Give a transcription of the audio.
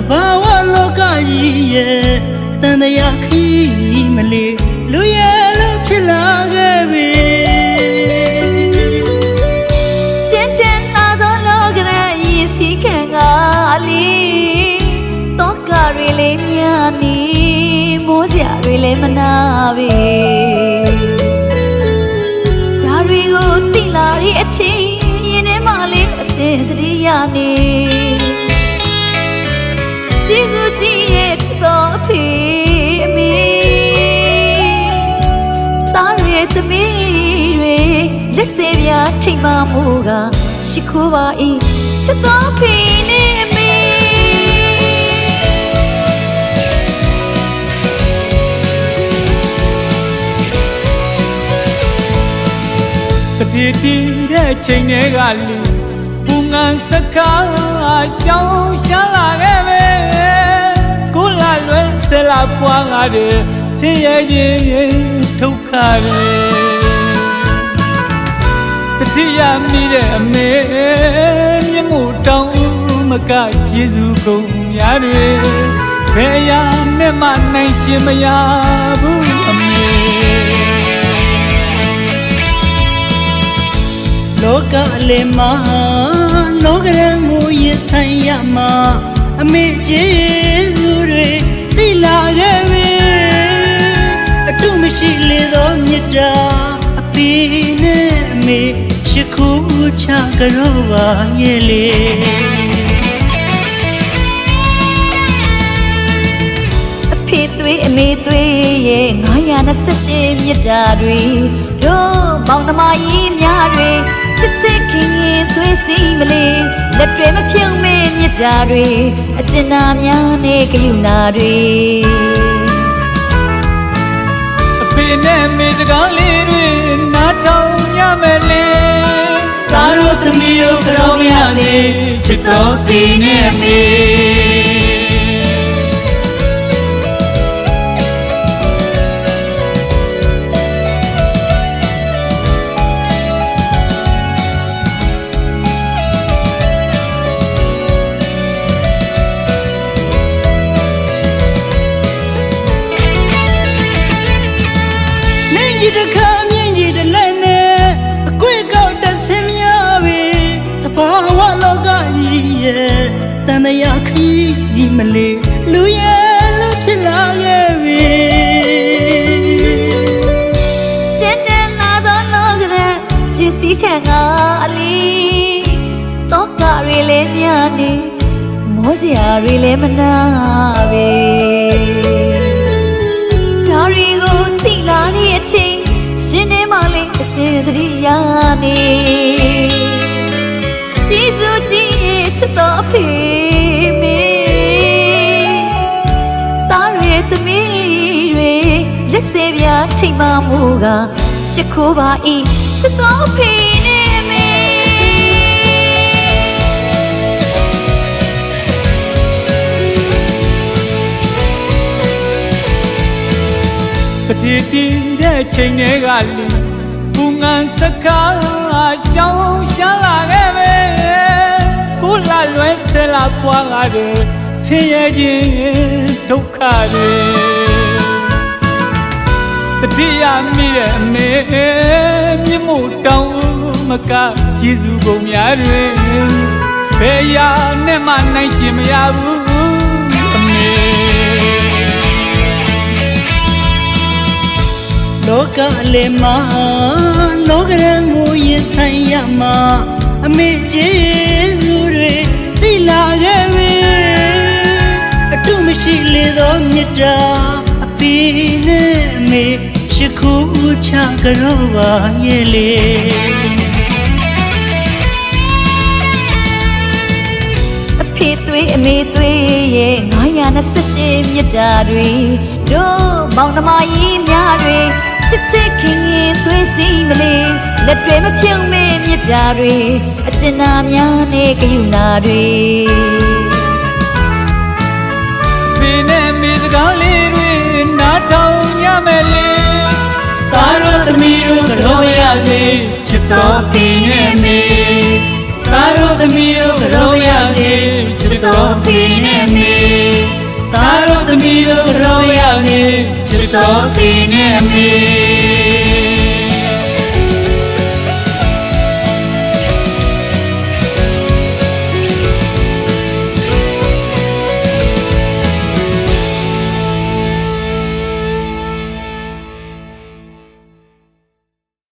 bawa loka ye tandaya khi male lu ye lu phit la ke be chen chen na do lo gra yi si khan ga ali to ka ri le mya ni mo sia ri le mana be da ri ko ti la ri a chin yin ne ma le a sin triya ni Jesus ji ye chito phi mi ta re tmi re let se bya thai ma mu ga shikho ba ai chito phi ne mi Tati de chain ne ga li bungan sakha shaung sha la ke be ko la lwe se la phwa ga de sin ye yin dukha de Tati ya mi de ame myit mu taung ma ka Jesu kou mya de be ya met ma nain shin ma ya bu ame loka le ma logra mu ye saya ma ame jesu re ti la ke be atu mashi le do mitta api ne me shikhu cha karo ba ye leဖေသွေးအမေသွေးရဲ့928မြတ်တာတွေတို့မောင်နှမကြီးများတွေချစ်ချစ်ခင်ခင်သွေးစီမလေးလက်တွေမဖြုံမဲမြတ်တာတွေအကျဉ်းနာများနဲ့ဂယုဏတွေအဖေနဲ့မေစကားလေးတွေနားထောင်ရမယ်လေသားတို့သမီးတို့ကြောင်းမရစေချစ်တော်ဖေနဲ့မေကြီးတခါမြင့်ကြီးတလဲနဲ့အကွေ့ကောက်တဆင်းများပဲတဘာဝလောကကြီးရဲ့တန်တရားခီးမလေးလူရဲ့လူဖြစ်လာခဲ့ပြီကျန်တဲ့လာတော့လောကရရှင်စီခံကအလီတော့ကရီလေးများနေမောစရာရီလေးမနာပဲဒါရီကိုတိလာတဲ့အချိန်ရှင်နေမလေးအစင်သတိရနေကျေးဇူးကြီးရဲ့ချစ်တော်ဖေမေတားရဲ့သမီးတွေလက်စေပြားထိတ်မှမှုကရှ စ်ခိုးပါ၏ချစ်တော်ဖေနေမေတတိတီတဲ့ချိန်တွေကလေဘူငန်စကားရှောင်းရှာလာခဲ့ပဲကိုလာလွဲဆဲလာပွားလာတယ်ဆင်းရဲခြင်းဒုက္ခတွေတတိယမိတဲ့အမေမြင့်မို့တောင်းမကကျေးဇူးကုန်များတွေဘယ်ရာနဲ့မှနိုင်ရှင်မရဘူးအမေလောကလေမှာလောကရန်ကိုရင်ဆိုင်ရမှာအမေကျေးဇူးတွေသိလာခဲ့ပြီအတုမရှိလေသောမေတ္တာအပီနဲ့အမေရှိခိုးချကြောပါရဲ့လေအဖေသွေးအမေသွေးရဲ့928မြတ်တာတွေတို့မောင်နှမကြီးများတွေချစ်ချစ်ခင်ခင်သွေးစီမလေးလက်တွေမဖြုံမဲမြတ်တာတွေအကျဉ်းနာများနဲ့ဂယုဏတွေဖေနဲ့မေစကားလေးတွေနားထောင်ရမယ်လေသားတို့သမီးတို့ကတော့မရစေချစ်တော်ဖေနဲ့မေသားတို့သမီးတို့ကတော့မရစေချစ် တော်ဖေနဲ့မေသားတို့သမီးတို့ရောရစေချစ်တော်ဖေနဲ့မေ